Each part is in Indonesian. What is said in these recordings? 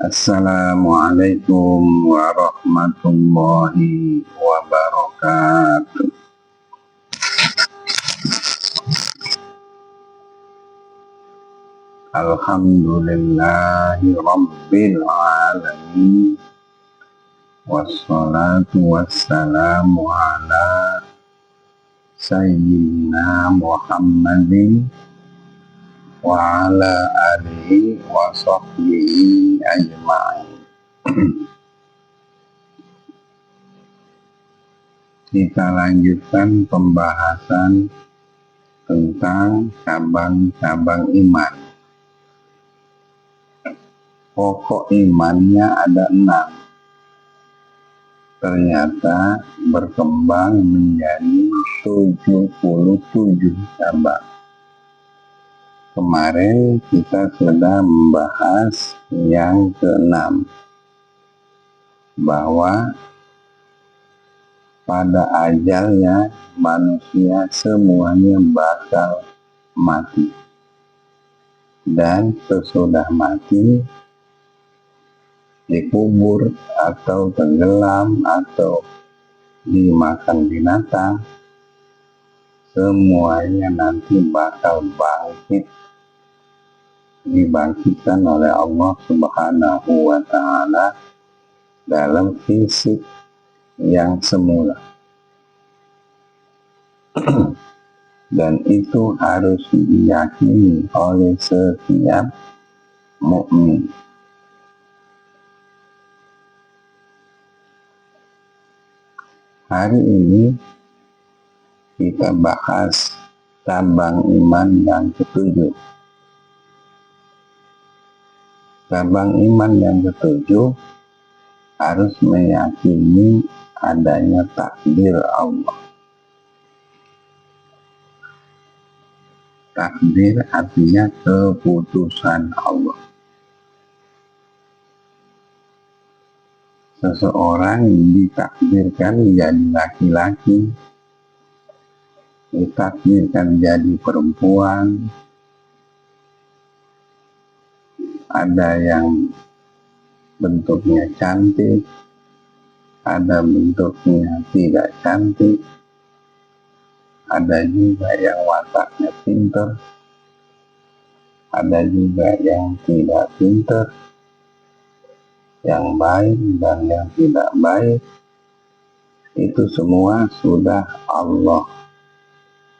Assalamualaikum warahmatullahi wabarakatuh. Alhamdulillahi rabbil alamin. Wassalatu wassalamu ala sayyidina Muhammadin wa ala alihi wa sahbihi ajma'in. Kita lanjutkan pembahasan tentang cabang-cabang iman. Pokok imannya ada 6. Ternyata berkembang menjadi 77 cabang. Kemarin kita sudah membahas yang ke-6, bahwa pada ajalnya manusia semuanya bakal mati, dan sesudah mati dikubur atau tenggelam atau dimakan binatang, semuanya nanti bakal dibangkitkan oleh Allah Subhanahu wa Ta'ala dalam fisik yang semula. Dan itu harus diyakini oleh setiap mukmin. Hari ini kita bahas cabang iman yang ke-7. Cabang iman yang ke-7 harus meyakini adanya takdir Allah. Takdir artinya keputusan Allah. Seseorang ditakdirkan jadi laki-laki, ditakdirkan jadi perempuan, ada yang bentuknya cantik, ada bentuknya tidak cantik, ada juga yang wataknya pintar, ada juga yang tidak pintar, yang baik dan yang tidak baik. Itu semua sudah Allah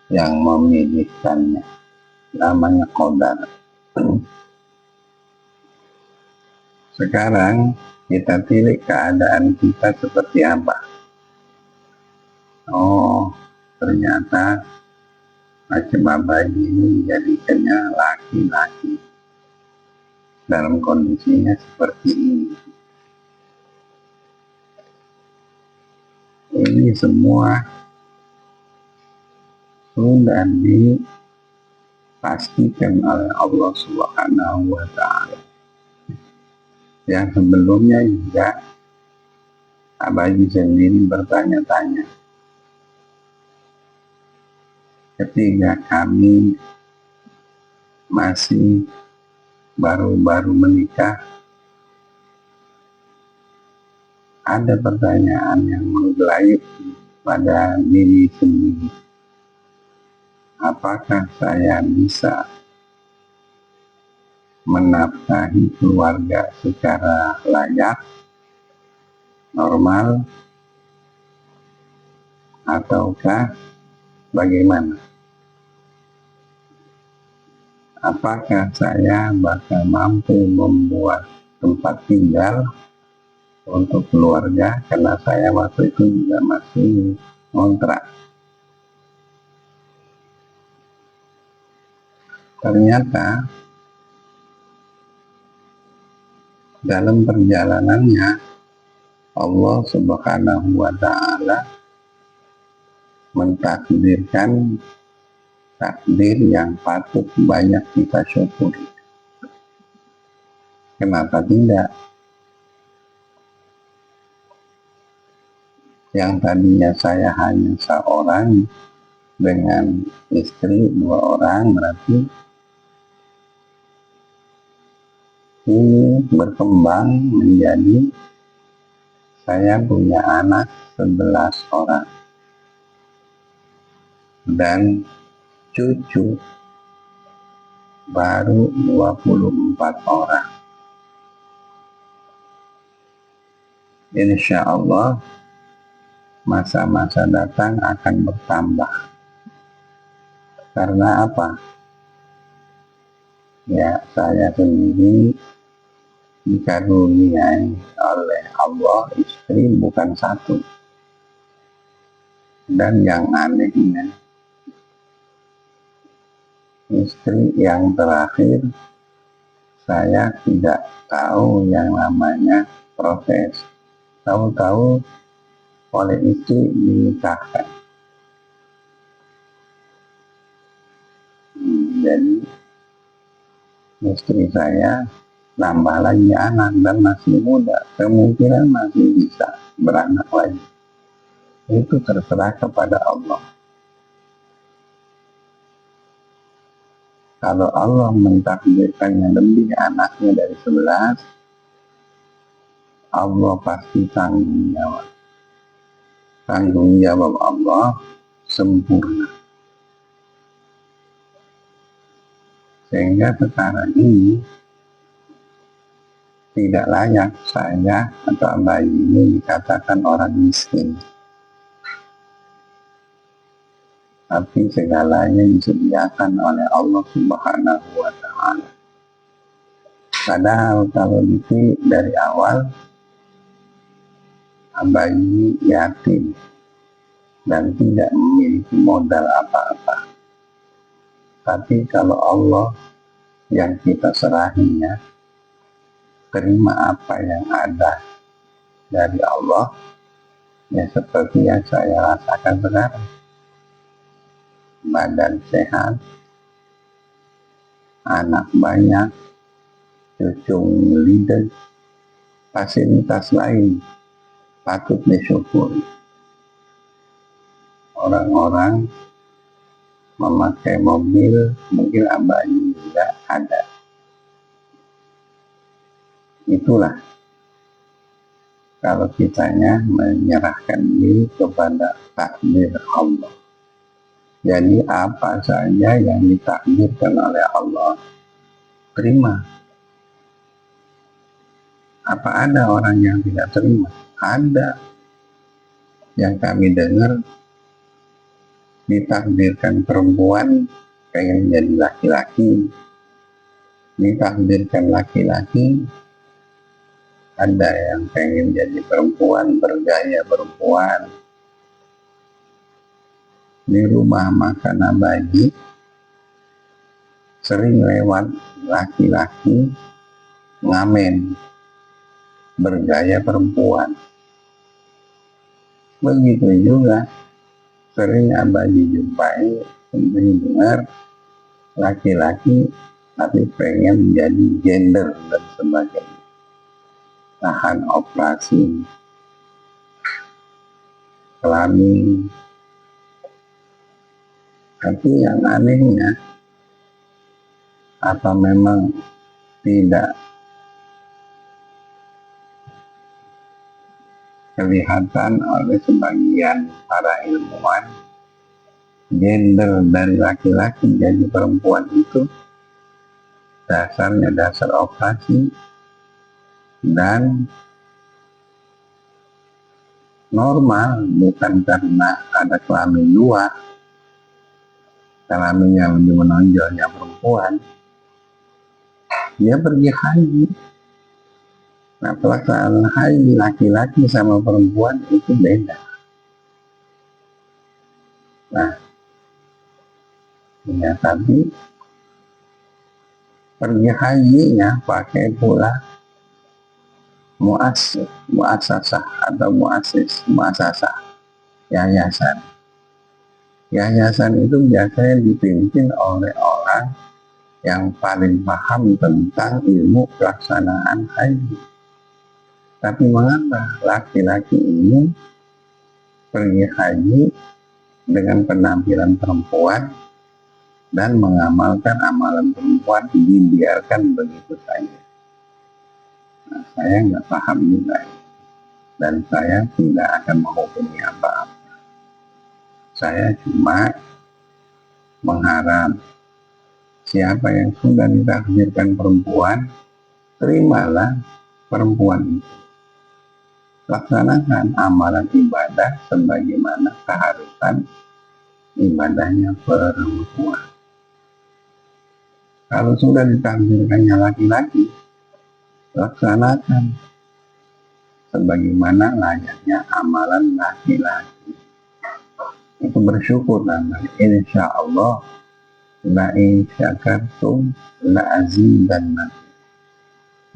yang memilihkannya, namanya qadar. Sekarang kita pilih keadaan kita seperti apa. Oh, ternyata macam bayi ini jadikannya laki-laki dalam kondisinya seperti ini. Ini semua sudah dipastikan oleh Allah Subhanahu wa Ta'ala. Yang sebelumnya juga Abaji sendiri bertanya-tanya, ketika kami masih baru-baru menikah, ada pertanyaan yang menggelayut pada diri sendiri. Apakah saya bisa menafkahi keluarga secara layak, normal, ataukah bagaimana? Apakah saya bakal mampu membuat tempat tinggal untuk keluarga, karena saya waktu itu juga masih kontrak. Ternyata dalam perjalanannya Allah Subhanahu wa Ta'ala mentakdirkan takdir yang patut banyak kita syukuri. Kenapa tidak? Yang tadinya saya hanya seorang dengan istri 2 orang, berarti ini berkembang menjadi saya punya anak 11 orang dan cucu baru 24 orang. Insya Allah masa-masa datang akan bertambah. Karena apa? Ya, saya sendiri dikaruniai oleh Allah istri bukan satu. Dan yang anehnya, istri yang terakhir saya tidak tahu yang namanya proses. Tahu-tahu oleh istri dinikahkan. Jadi istri saya nambah lagi anak dan masih muda, kemungkinan masih bisa beranak lagi. Itu terserah kepada Allah. Kalau Allah mentakdirkannya lebih anaknya dari 11, Allah pasti tanggung jawab. Tanggung jawab Allah sempurna. Sehingga sekarang ini tidak layak saya atau bayi ini dikatakan orang miskin. Tapi segalanya disediakan oleh Allah Subhanahu wa Ta'ala. Padahal kalau ditilik dari awal, bayi yatim dan tidak memiliki modal apa-apa. Tapi kalau Allah yang kita serahinya, terima apa yang ada dari Allah, ya seperti yang saya rasakan sekarang. Badan sehat, anak banyak, cucu lidah, fasilitas lain patut disyukuri. Orang-orang memakai mobil, mungkin abadi juga ada. Itulah kalau kitanya menyerahkan diri kepada takdir Allah. Jadi apa saja yang ditakdirkan oleh Allah, terima. Apa ada orang yang tidak terima? Ada. Yang kami dengar, ditakdirkan perempuan pengen jadi laki-laki, ditakdirkan laki-laki, ada yang pengen jadi perempuan, bergaya perempuan. Di rumah makan bayi sering lewat laki-laki ngamen bergaya perempuan. Begitu juga sering bayi jumpai mendengar laki-laki tapi pengen jadi gender dan sebagainya, tahan operasi kelamin. Tapi yang anehnya, apa memang tidak kelihatan oleh sebagian para ilmuwan, gender dari laki-laki jadi perempuan itu dasarnya dasar operasi dan normal, bukan karena ada kelamin dua, kelamin yang lebih menonjolnya perempuan. Dia pergi haji. Nah, pelaksanaan haji laki-laki sama perempuan itu beda. Nah, ya tapi pergi hajinya pakai pula muasasah atau muasasah yayasan. Yayasan itu biasanya dipimpin oleh orang yang paling paham tentang ilmu pelaksanaan haji. Tapi mengapa laki-laki ini pergi haji dengan penampilan perempuan dan mengamalkan amalan perempuan dibiarkan begitu saja? Saya nggak paham juga, dan saya tidak akan menghukumi apa-apa. Saya cuma mengharap siapa yang sudah ditakdirkan perempuan, terimalah perempuan itu. Laksanakan amalan ibadah sebagaimana keharusan ibadahnya perempuan. Kalau sudah ditakdirkannya laki-laki, laksanakan sebagaimana layaknya amalan laki-laki. Itu bersyukur namanya. Insya Allah la in syakartum la azidannakum.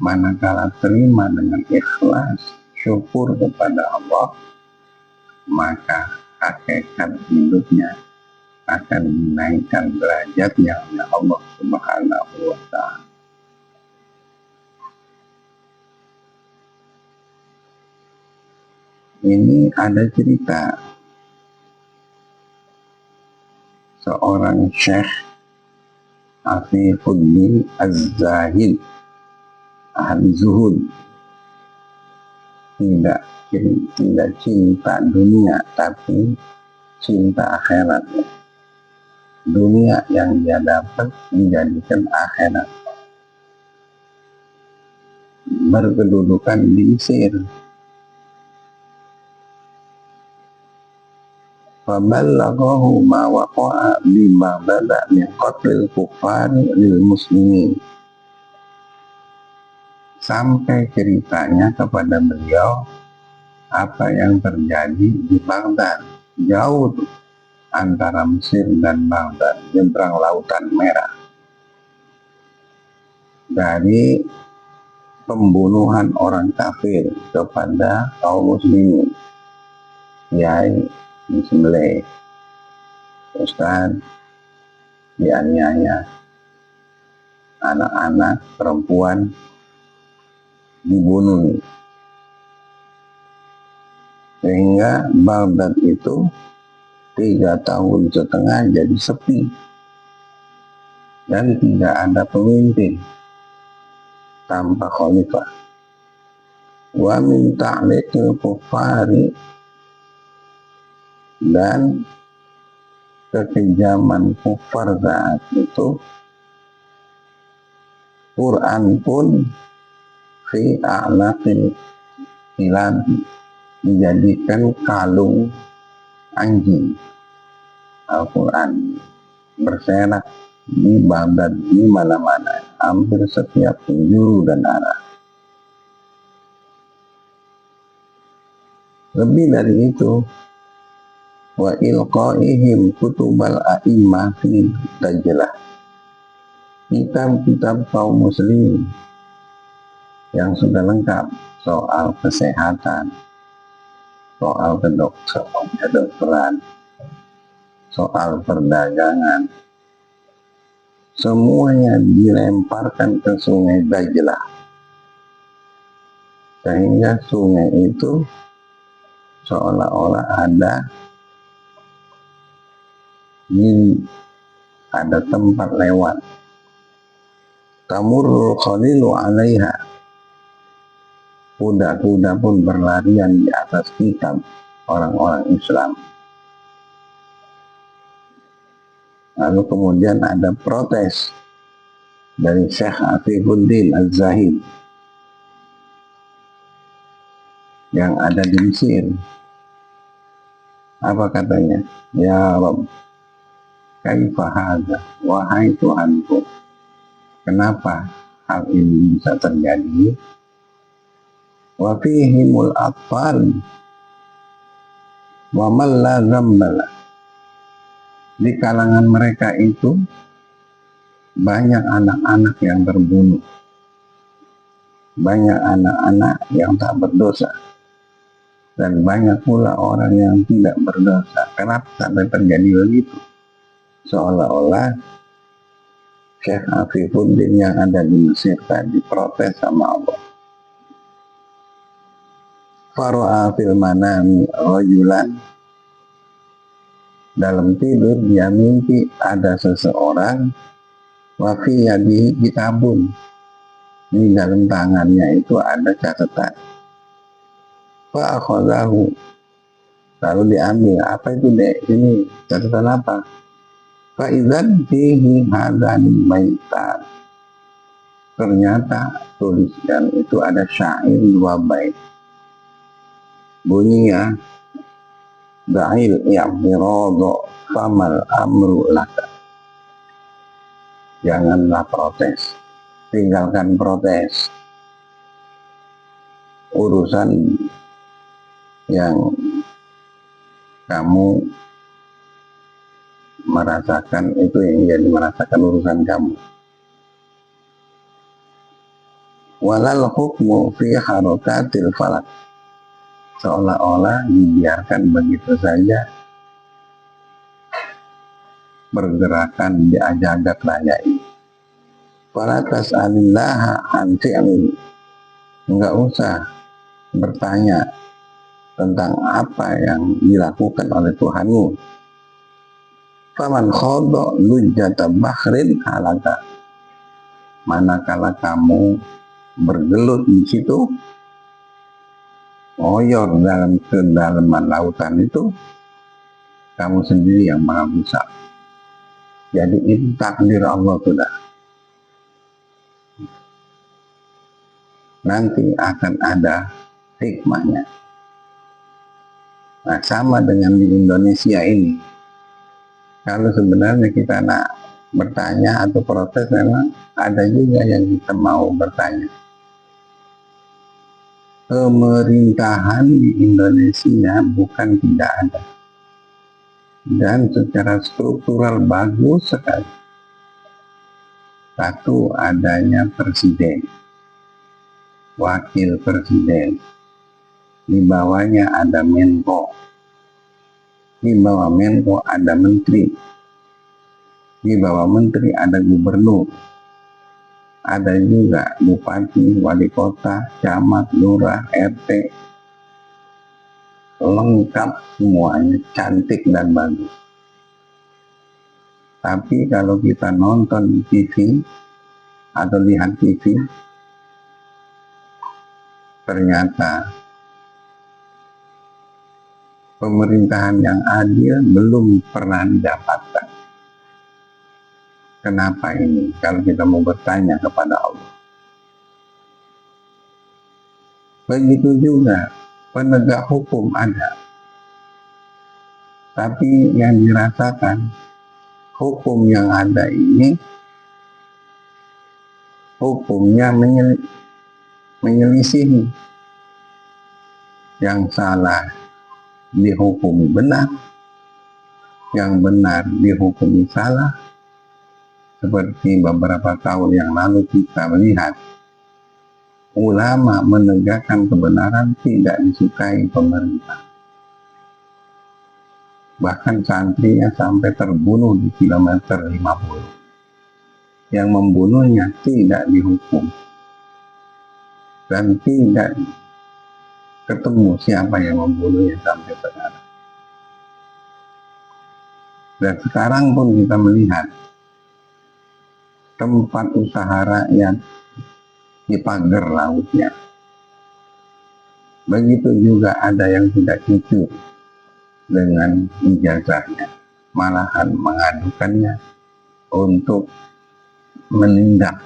Manakala terima dengan ikhlas syukur kepada Allah, maka hakikat hidupnya akan dinaikkan derajatnya oleh Allah Subhanahu wa ta'ala. Ini ada cerita seorang Syekh Afifuddin Az-Zahid, ahli zuhud, tidak cinta dunia tapi cinta akhirat. Dunia yang dia dapat dijadikan akhirat. Berkedudukan di Mesir. Faballaghahu ma waqa'a bi Baghdad min qatlil kuffari lil muslimin. Sampai ceritanya kepada beliau apa yang terjadi di Baghdad. Jauh antara Mesir dan Baghdad, nyebrang Lautan Merah, dari pembunuhan orang kafir kepada kaum muslimin. Kiai disembelih, ustaz dianiaya, anak-anak perempuan dibunuh, sehingga Baghdad itu 3,5 tahun jadi sepi dan tidak ada pemimpin tanpa khalifah. Wa min ta'liqil kuffari, dan kekejaman kufar saat itu, Quran pun fi a'laqil ilahi, dijadikan kalung anjing. Al-Quran berserak di Baghdad, di mana-mana, hampir setiap penjuru dan arah. Lebih dari itu, wa ilqaihim kutubal a'immah fi Dajlah, kitab-kitab kaum muslimin yang sudah lengkap soal kesehatan, soal kedokteran, soal perdagangan, semuanya dilemparkan ke sungai Dajlah, sehingga sungai itu seolah-olah ada tempat lewat. Tamurul khalilu alaiha, kuda-kuda pun berlarian di atas kitab orang-orang Islam. Lalu kemudian ada protes dari Syekh Afifuddin Az-Zahid yang ada di Mesir. Apa katanya? Ya Rabb, kaifa hadza, wahai Tuhanku, kenapa hal ini bisa terjadi? Wa fihimul atfal wa man la dzambala, di kalangan mereka itu banyak anak-anak yang terbunuh, banyak anak-anak yang tak berdosa, dan banyak pula orang yang tidak berdosa. Kenapa sampai terjadi begitu? Seolah-olah Syekh Afifuddin yang ada di Mesir tadi protes sama Allah. Fara'a fil manami rajulan, dalam tidur dia mimpi ada seseorang wa fi yadihi kitabun, Di dalam tangannya itu ada catatan. Fa akhadahu, lalu diambil. Apa itu dek? Ini catatan apa? Fa idzan fihi hadani baitan. Ternyata tulisan itu ada syair 2 bait. Bunyinya da'il i'tiradu famal amru laka. Janganlah protes, tinggalkan protes. Urusan yang kamu merasakan itu yang jadi merasakan urusan kamu. Walal hukmu fi harakatil falak, seolah-olah dibiarkan begitu saja bergerakan di jagat raya ini. Fala tas'alillaha an fi'li, enggak usah bertanya tentang apa yang dilakukan oleh Tuhanmu. Faman khodo lujjata bahrin halaka, manakala kamu bergelut di situ, ngoyor dalam kedalaman lautan itu, kamu sendiri yang maha besar. Jadi itu takdir Allah sudah. Nanti akan ada hikmahnya. Nah, sama dengan di Indonesia ini. Kalau sebenarnya kita nak bertanya atau protes, memang ada juga yang kita mau bertanya. Pemerintahan di Indonesia bukan tidak ada, dan secara struktural bagus sekali. Satu, adanya presiden, wakil presiden, di bawahnya ada Menko, di bawah Menko ada menteri, di bawah menteri ada gubernur, ada juga bupati, wali kota, camat, lurah, RT, lengkap semuanya, cantik dan bagus. Tapi kalau kita nonton TV atau lihat TV, ternyata pemerintahan yang adil belum pernah didapatkan. Kenapa ini? Kalau kita mau bertanya kepada Allah. Begitu juga penegak hukum ada, tapi yang dirasakan hukum yang ada ini hukumnya menyelisihi. Yang salah dihukumi benar, yang benar dihukumi salah. Seperti beberapa tahun yang lalu kita melihat ulama menegakkan kebenaran tidak disukai pemerintah. Bahkan santrinya sampai terbunuh di kilometer 50. Yang membunuhnya tidak dihukum. Dan tidak ketemu siapa yang membunuhnya sampai sekarang. Dan sekarang pun kita melihat tempat usaha rakyat di pagar lautnya. Begitu juga ada yang tidak jujur dengan ijazahnya, malahan mengadukannya untuk menindak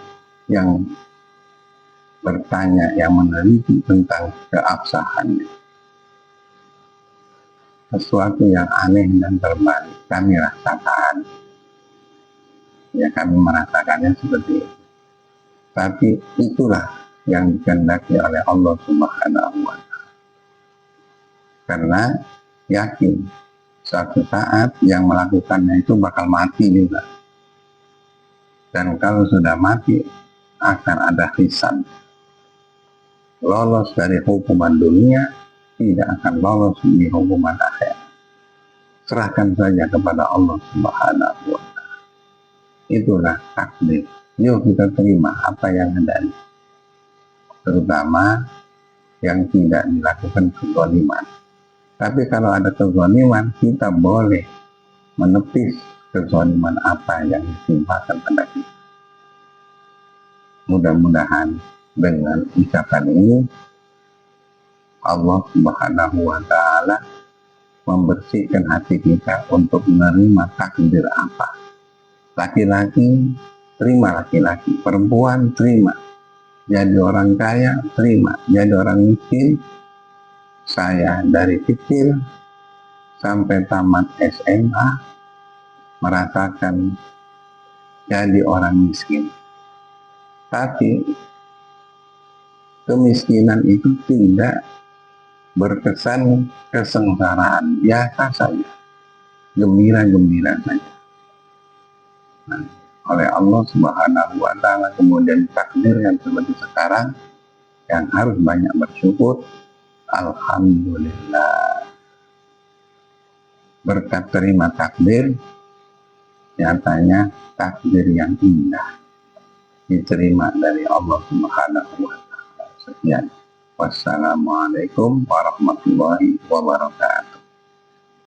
yang bertanya, yang meneliti tentang keabsahannya. Sesuatu yang aneh dan terbalik kami rasakan. Ya, kami merasakannya seperti itu. Tapi itulah yang dikehendaki oleh Allah Subhanahu wa Ta'ala. Karena yakin suatu saat yang melakukannya itu bakal mati juga. Dan kalau sudah mati akan ada hisab. Lolos dari hukuman dunia, tidak akan lolos di hukuman akhir. Serahkan saja kepada Allah Subhanahu wa Ta'ala. Itulah takdir. Yuk kita terima apa yang ada, terutama yang tidak dilakukan kezaliman. Tapi kalau ada kezaliman, kita boleh menepis kezaliman apa yang ditimpakan pada kita. Mudah-mudahan dengan ucapan ini Allah Subhanahu wa Ta'ala membersihkan hati kita untuk menerima takdir apa. Laki-laki terima laki-laki, perempuan terima, jadi orang kaya terima, jadi orang miskin. Saya dari kecil sampai tamat SMA merasakan jadi orang miskin, tapi kemiskinan itu tidak berkesan kesengsaraan, biasa saja, gembira-gembira saja. Nah, oleh Allah Subhanahu wa Ta'ala kemudian takdirkan seperti sekarang, yang harus banyak bersyukur. Alhamdulillah, berkat terima takdir, nyatanya takdir yang indah diterima dari Allah Subhanahu wa Ta'ala. Sekian, wassalamualaikum warahmatullahi wabarakatuh.